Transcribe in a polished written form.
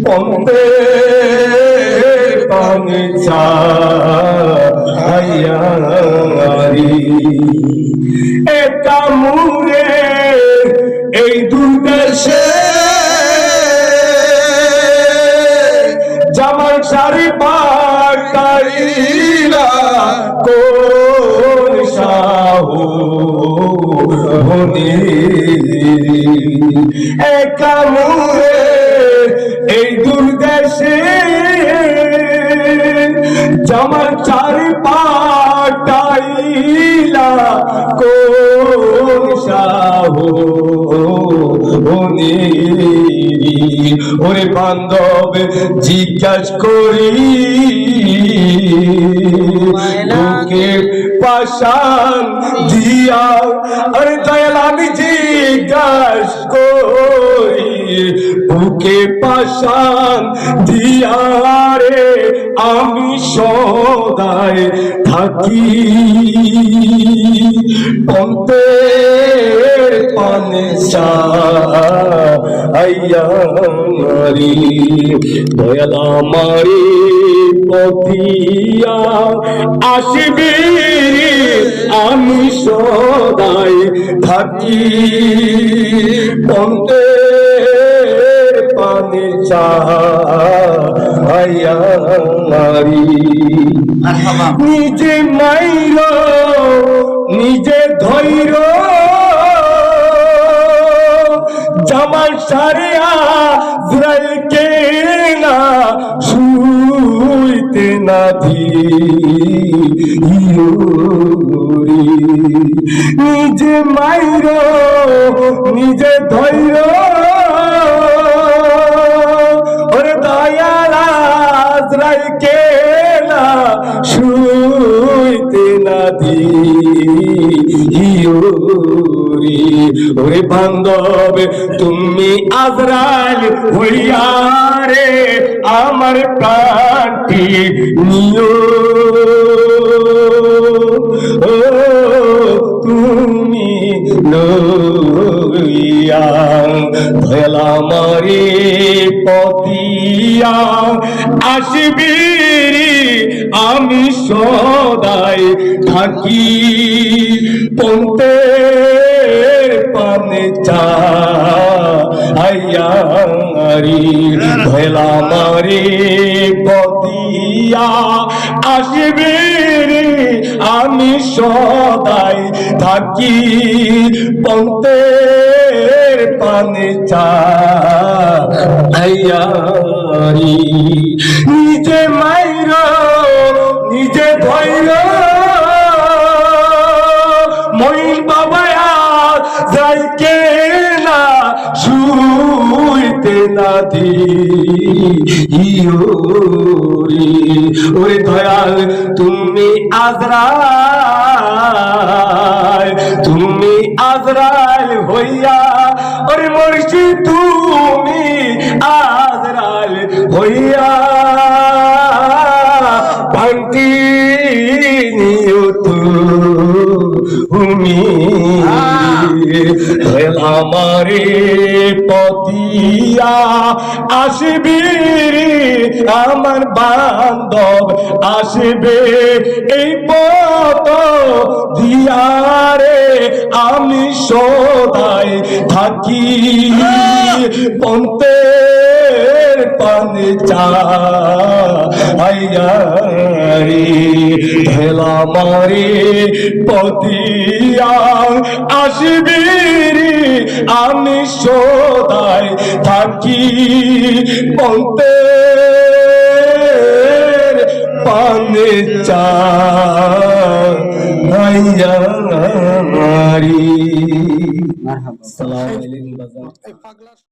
পন্তে পানি ছায়ারি একা মুরে এই দুদেশে জামাল শাড়ি পাকাইলা কোন শাহু বনি একা মুরে এই দুর্দেশে জামাল চারি পাকাইলা কোন শাহু বনি ওরে বান্ধব জিজ্ঞাস করি বুকে পাশান দিয়া আরে দয়াল আমি জিজ্ঞাস করি বুকে পাশান দিয়া রে আমি সদাই থাকি পন্তে পানে ছায়ারি দয়াল আমারি পথিয়া আসবি আমি সদাই থাকি পন্তে পানে ছায়ারি নিজে মাইর নিজে ধৈর্য জামাল সারিয়া আজরাইলকে না শুইতে না দিওরি নিজে মাইর নিজে ধৈর্য ওরে দয়াল আজরাইলকে না শুইতে না দিওরি ওরে বান্ধব তুমি আজরাইল হইয়া রে আমার প্রাণটি নিও তুমি লইয়া দয়াল আমারে পথিয়া আসবি আমি সদাই থাকি পন্তে পানে ছায়ারি দয়াল আমারে পথিয়া আসবি আমি সদাই থাকি পন্তে পানে ছায়ারি নিজে মাইর নিজে ধৈর্য মইন বাবা যাইকে না শুইতে না দিওরি ওরে দয়াল তুমি আজরাইল হইয়া ওরে মুর্শিদ তুমি আজরাইল হইয়া ভান্তি নিও তুমি দয়াল আমারে পথিয়া আসবি আমার বান্ধব আসবে এই পথ দিয়া রে আমি সদাই থাকি পন্তে পানে ছায়ারি দয়াল আমারে পথিয়া আসবি আমি সদাই থাকি পন্তে পানে ছায়ারি। আসসালামু আলাইকুম।